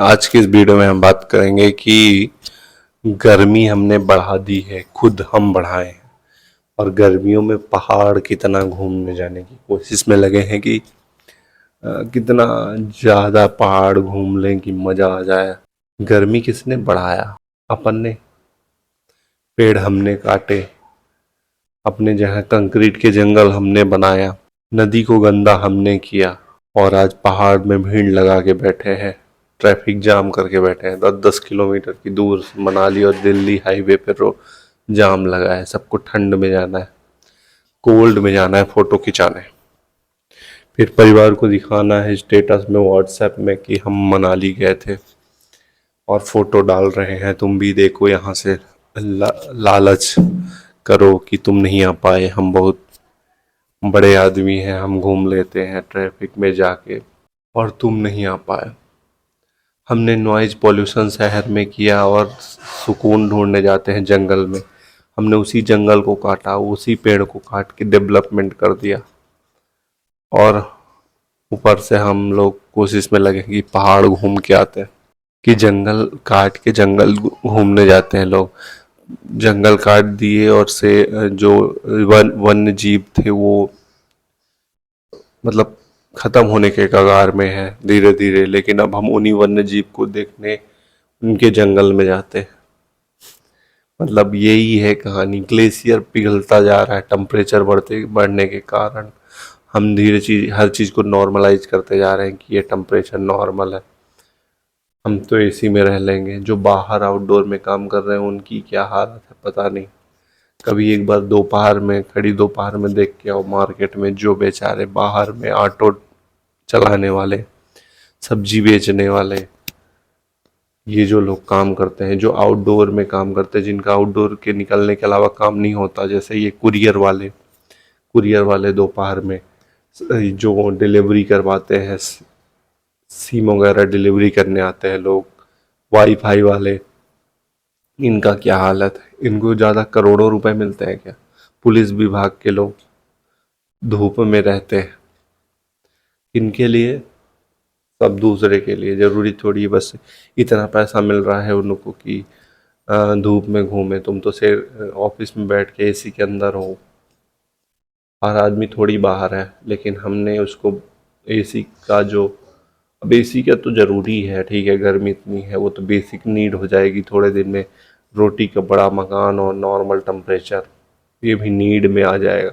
आज की इस वीडियो में हम बात करेंगे कि गर्मी हमने बढ़ा दी है, खुद हम बढ़ाए हैं। और गर्मियों में पहाड़ कितना घूमने जाने की कोशिश में लगे हैं कि कितना ज़्यादा पहाड़ घूम लें कि मज़ा आ जाए। गर्मी किसने बढ़ाया? अपन ने। पेड़ हमने काटे, अपने जहाँ कंक्रीट के जंगल हमने बनाया, नदी को गंदा हमने किया, और आज पहाड़ में भीड़ लगा के बैठे हैं, ट्रैफिक जाम करके बैठे हैं। 10-10 किलोमीटर की दूर मनाली और दिल्ली हाईवे पे जाम लगा है। सबको ठंड में जाना है, कोल्ड में जाना है, फोटो खिंचाने, फिर परिवार को दिखाना है स्टेटस में, व्हाट्सएप में कि हम मनाली गए थे, और फोटो डाल रहे हैं, तुम भी देखो यहाँ से। लालच करो कि तुम नहीं आ पाए, हम बहुत बड़े आदमी हैं, हम घूम लेते हैं ट्रैफिक में जाके, और तुम नहीं आ पाए। हमने नॉइज पॉल्यूशन शहर में किया और सुकून ढूंढने जाते हैं जंगल में। हमने उसी जंगल को काटा, उसी पेड़ को काट के डेवलपमेंट कर दिया, और ऊपर से हम लोग कोशिश में लगे कि पहाड़ घूम के आते हैं, कि जंगल काट के जंगल घूमने जाते हैं लोग। जंगल काट दिए और से जो वन्य जीव थे वो मतलब खत्म होने के कगार में है धीरे धीरे। लेकिन अब हम उन्हीं वन्य जीव को देखने उनके जंगल में जाते हैं। मतलब यही है कहानी। ग्लेशियर पिघलता जा रहा है टेम्परेचर बढ़ने के कारण। हम हर चीज़ को नॉर्मलाइज करते जा रहे हैं कि ये टेम्परेचर नॉर्मल है, हम तो एसी में रह लेंगे। जो बाहर आउटडोर में काम कर रहे हैं उनकी क्या हालत है पता नहीं। कभी एक बार दोपहर में देख के आओ मार्केट में, जो बेचारे बाहर में ऑटो चलाने वाले, सब्जी बेचने वाले, ये जो लोग काम करते हैं, जो आउटडोर में काम करते हैं, जिनका आउटडोर के निकलने के अलावा काम नहीं होता, जैसे ये कुरियर वाले दोपहर में जो डिलीवरी करवाते हैं, सिम वगैरह डिलीवरी करने आते हैं लोग, वाईफाई वाले, इनका क्या हालत है? इनको ज़्यादा करोड़ों रुपए मिलते हैं क्या? पुलिस विभाग के लोग धूप में रहते हैं, इनके लिए, सब दूसरे के लिए। ज़रूरी थोड़ी है बस इतना पैसा मिल रहा है उनको कि धूप में घूमे। तुम तो से ऑफिस में बैठ के एसी के अंदर हो, हर आदमी थोड़ी बाहर है, लेकिन हमने उसको एसी का जो, अब एसी का तो ज़रूरी है, ठीक है, गर्मी इतनी है, वो तो बेसिक नीड हो जाएगी थोड़े दिन में। रोटी का बड़ा मकान और नॉर्मल टेम्परेचर, ये भी नीड में आ जाएगा।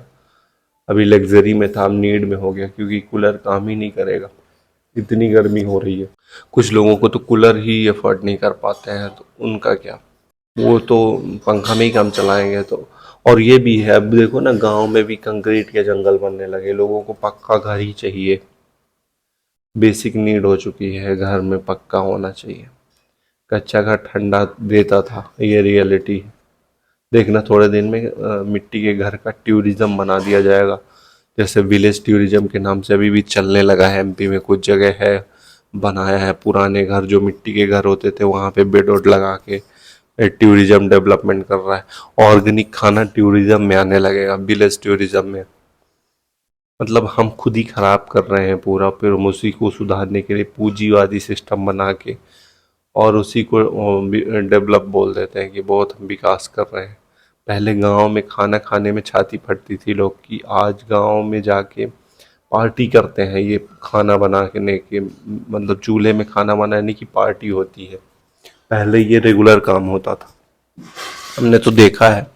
अभी लग्जरी में था, अब नीड में हो गया, क्योंकि कूलर काम ही नहीं करेगा, इतनी गर्मी हो रही है। कुछ लोगों को तो कूलर ही अफोर्ड नहीं कर पाते हैं, तो उनका क्या, वो तो पंखा में ही काम चलाएंगे। तो और ये भी है, अब देखो ना, गांव में भी कंक्रीट के जंगल बनने लगे, लोगों को पक्का घर ही चाहिए, बेसिक नीड हो चुकी है, घर में पक्का होना चाहिए। कच्चा घर ठंडा देता था, ये रियलिटी है। देखना थोड़े दिन में मिट्टी के घर का टूरिज्म बना दिया जाएगा, जैसे विलेज टूरिज्म के नाम से अभी भी चलने लगा है। एमपी में कुछ जगह है, बनाया है पुराने घर, जो मिट्टी के घर होते थे, वहाँ पे बेड वोड लगा के टूरिज्म डेवलपमेंट कर रहा है। ऑर्गेनिक खाना टूरिज्म में आने लगेगा, विलेज टूरिज्म में। मतलब हम खुद ही खराब कर रहे हैं पूरा, फिर हम उसी को सुधारने के लिए पूंजीवादी सिस्टम बना के और उसी को डेवलप बोल देते हैं कि बहुत हम विकास कर रहे हैं। पहले गांव में खाना खाने में छाती फटती थी लोग की, आज गांव में जाके पार्टी करते हैं। ये खाना बनाने के मतलब चूल्हे में खाना बनाने की पार्टी होती है, पहले ये रेगुलर काम होता था। हमने तो देखा है,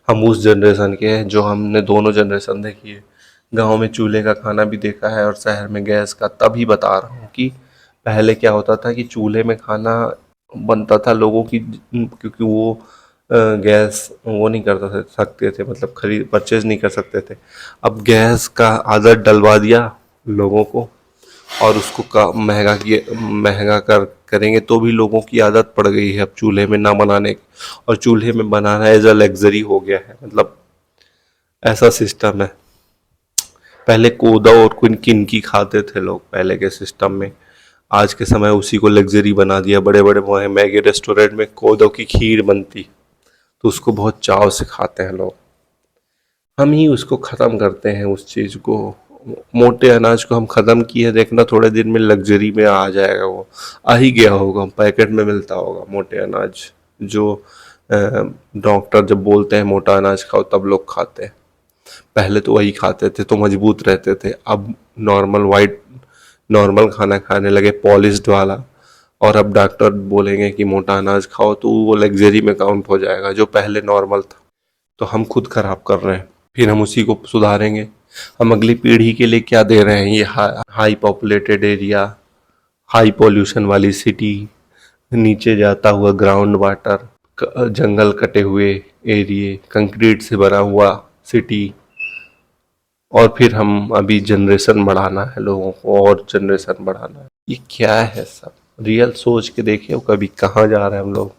हम उस जनरेशन के हैं जो हमने दोनों जनरेशन देखी है। गांव में चूल्हे का खाना भी देखा है और शहर में गैस का। तभी बता रहा हूँ कि पहले क्या होता था कि चूल्हे में खाना बनता था लोगों की, क्योंकि वो गैस वो नहीं कर सकते थे, मतलब खरीद परचेज नहीं कर सकते थे। अब गैस का आदत डलवा दिया लोगों को, और उसको महंगा करेंगे तो भी लोगों की आदत पड़ गई है अब चूल्हे में ना बनाने की, और चूल्हे में बनाना एज अ लग्जरी हो गया है। मतलब ऐसा सिस्टम है। पहले कोदा और किनकी खाते थे लोग पहले के सिस्टम में, आज के समय उसी को लग्जरी बना दिया। बड़े बड़े मैगी रेस्टोरेंट में कोदो की खीर बनती, तो उसको बहुत चाव से खाते हैं लोग। हम ही उसको ख़त्म करते हैं उस चीज़ को, मोटे अनाज को हम ख़त्म किए, देखना थोड़े दिन में लग्जरी में आ जाएगा, वो आ ही गया होगा, पैकेट में मिलता होगा मोटे अनाज। जो डॉक्टर जब बोलते हैं मोटा अनाज खाओ तब लोग खाते हैं। पहले तो वही खाते थे तो मजबूत रहते थे, अब नॉर्मल खाना खाने लगे, पॉलिश्ड वाला। और अब डॉक्टर बोलेंगे कि मोटा अनाज खाओ तो वो लग्जरी में काउंट हो जाएगा, जो पहले नॉर्मल था। तो हम खुद खराब कर रहे हैं, फिर हम उसी को सुधारेंगे। हम अगली पीढ़ी के लिए क्या दे रहे हैं? ये high populated area, high pollution वाली सिटी, नीचे जाता हुआ ग्राउंड वाटर, जंगल कटे हुए एरिए, कंक्रीट से बना हुआ सिटी। और फिर हम अभी जनरेशन बढ़ाना है, लोगों को और जनरेशन बढ़ाना है। ये क्या है सब? रियल सोच के देखिए कभी कहाँ जा रहे हैं हम लोग।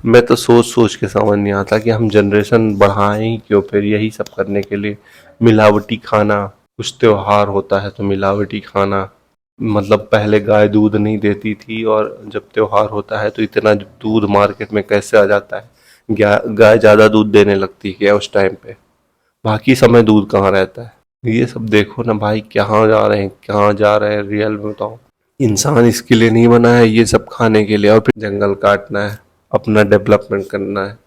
मैं तो सोच सोच के समझ नहीं आता कि हम जनरेशन बढ़ाएं ही क्यों, फिर यही सब करने के लिए। मिलावटी खाना, कुछ त्योहार होता है तो मिलावटी खाना, मतलब पहले गाय दूध नहीं देती थी और जब त्योहार होता है तो इतना दूध मार्केट में कैसे आ जाता है। गाय ज़्यादा दूध देने लगती है क्या उस टाइम पे? बाकी समय दूध कहाँ रहता है? ये सब देखो ना भाई, कहाँ जा रहे हैं, कहाँ जा रहे हैं, रियल में बताओ। इंसान इसके लिए नहीं बना है, ये सब खाने के लिए, और फिर जंगल काटना है, अपना डेवलपमेंट करना है,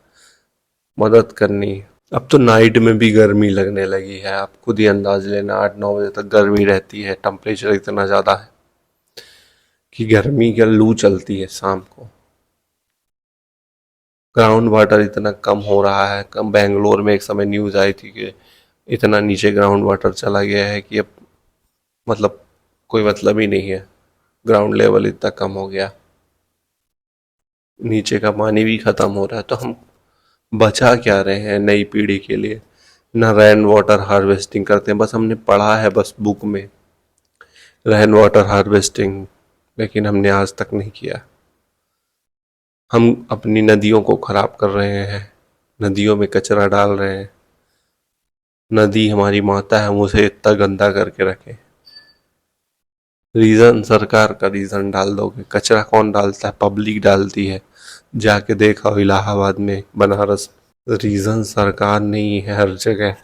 मदद करनी है। अब तो नाइट में भी गर्मी लगने लगी है, आप खुद ही अंदाज लेना, 8-9 बजे तक गर्मी रहती है, टेम्परेचर इतना ज़्यादा है कि गर्मी का लू चलती है शाम को। ग्राउंड वाटर इतना कम हो रहा है, कम। बेंगलोर में एक समय न्यूज़ आई थी कि इतना नीचे ग्राउंड वाटर चला गया है कि अब मतलब कोई मतलब ही नहीं है, ग्राउंड लेवल इतना कम हो गया, नीचे का पानी भी ख़त्म हो रहा है। तो हम बचा क्या रहे हैं नई पीढ़ी के लिए? ना रेन वाटर हार्वेस्टिंग करते हैं, बस हमने पढ़ा है बस बुक में रेन वाटर हार्वेस्टिंग, लेकिन हमने आज तक नहीं किया। हम अपनी नदियों को खराब कर रहे हैं, नदियों में कचरा डाल रहे हैं। नदी हमारी माता है, हम उसे इतना गंदा करके रखें। रीज़न सरकार का रीज़न डाल दोगे, कचरा कौन डालता है? पब्लिक डालती है। जाके देखा हो इलाहाबाद में, बनारस। रीज़न सरकार नहीं है हर जगह,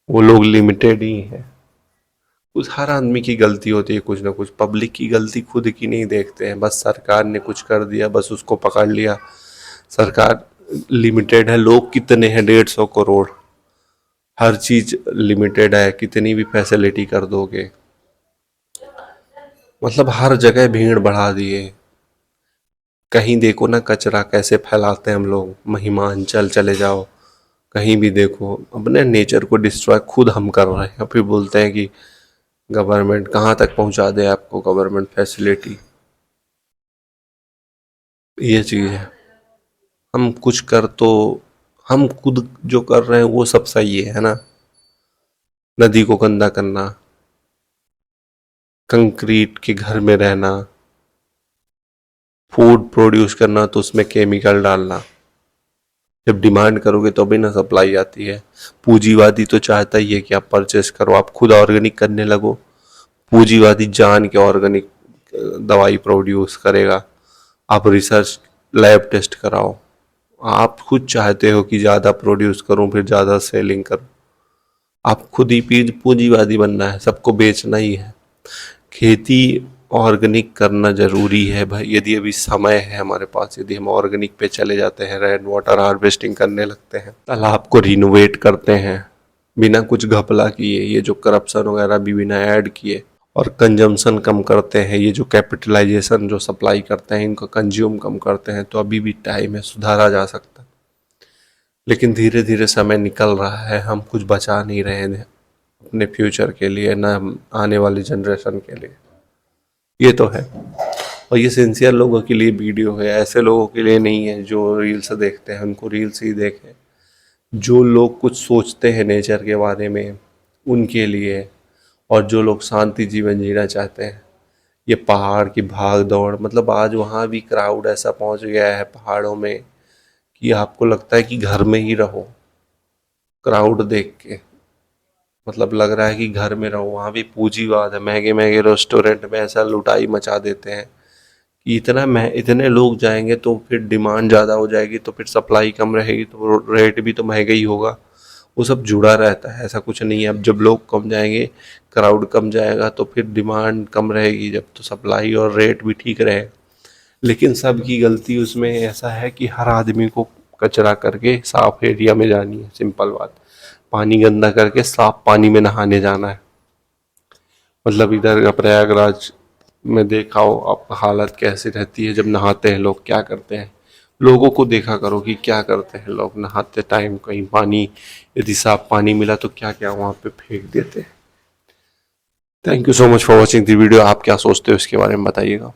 वो लोग लिमिटेड ही हैं। कुछ हर आदमी की गलती होती है, कुछ ना कुछ। पब्लिक की गलती खुद की नहीं देखते हैं, बस सरकार ने कुछ कर दिया बस उसको पकड़ लिया। सरकार लिमिटेड है, लोग कितने हैं? 150 करोड़। हर चीज लिमिटेड है, कितनी भी फैसिलिटी कर दोगे, मतलब हर जगह भीड़ बढ़ा दिए। कहीं देखो ना कचरा कैसे फैलाते हैं हम लोग, महिमांचल चले जाओ, कहीं भी देखो अपने नेचर को डिस्ट्रॉय खुद हम कर रहे हैं। फिर बोलते हैं कि गवर्नमेंट कहाँ तक पहुँचा दे आपको, गवर्नमेंट फैसिलिटी। ये चीज़ है। हम कुछ कर तो, हम खुद जो कर रहे हैं वो सब सही है ना? नदी को गंदा करना, कंक्रीट के घर में रहना, फूड प्रोड्यूस करना तो उसमें केमिकल डालना। जब डिमांड करोगे तो भी ना सप्लाई आती है। पूंजीवादी तो चाहता ही है कि आप परचेस करो, आप खुद ऑर्गेनिक करने लगो। पूंजीवादी जान के ऑर्गेनिक दवाई प्रोड्यूस करेगा, आप रिसर्च लैब टेस्ट कराओ। आप खुद चाहते हो कि ज़्यादा प्रोड्यूस करूं फिर ज़्यादा सेलिंग करूं। आप खुद ही पूंजीवादी बनना है, सबको बेचना ही है। खेती ऑर्गेनिक करना ज़रूरी है भाई। यदि अभी समय है हमारे पास, यदि हम ऑर्गेनिक पे चले जाते हैं, रेन वाटर हार्वेस्टिंग करने लगते हैं, तालाब को रिनोवेट करते हैं बिना कुछ घपला किए, ये जो करप्शन वगैरह भी बिना ऐड किए, और कंजम्पशन कम करते हैं, ये जो कैपिटलाइजेशन जो सप्लाई करते हैं इनको कंज्यूम कम करते हैं, तो अभी भी टाइम है, सुधारा जा सकता है। लेकिन धीरे धीरे समय निकल रहा है, हम कुछ बचा नहीं रहे हैं अपने फ्यूचर के लिए, ना आने वाली जनरेशन के लिए। ये तो है। और ये सिंसियर लोगों के लिए वीडियो है, ऐसे लोगों के लिए नहीं है जो रील्स देखते हैं, उनको रील्स ही देखें। जो लोग कुछ सोचते हैं नेचर के बारे में उनके लिए, और जो लोग शांति जीवन जीना चाहते हैं। ये पहाड़ की भाग दौड़, मतलब आज वहाँ भी क्राउड ऐसा पहुँच गया है पहाड़ों में कि आपको लगता है कि घर में ही रहो। क्राउड देख के मतलब लग रहा है कि घर में रहो। वहाँ भी पूंजीवाद है, महंगे महंगे रेस्टोरेंट में ऐसा लुटाई मचा देते हैं कि इतने लोग जाएंगे तो फिर डिमांड ज़्यादा हो जाएगी, तो फिर सप्लाई कम रहेगी तो रेट भी तो महंगा ही होगा। वो सब जुड़ा रहता है, ऐसा कुछ नहीं है। अब जब लोग कम जाएंगे, क्राउड कम जाएगा, तो फिर डिमांड कम रहेगी, जब तो सप्लाई और रेट भी ठीक रहेगा। लेकिन सबकी गलती उसमें ऐसा है कि हर आदमी को कचरा करके साफ एरिया में जानी है, सिंपल बात। पानी गंदा करके साफ पानी में नहाने जाना है। मतलब इधर का प्रयागराज में देखा हो आप हालत कैसी रहती है जब नहाते हैं लोग, क्या करते हैं। लोगों को देखा करो कि क्या करते हैं लोग नहाते टाइम। कहीं पानी यदि साफ पानी मिला तो क्या क्या वहां पे फेंक देते हैं। Thank you so much for watching the video. आप क्या सोचते हो इसके बारे में बताइएगा।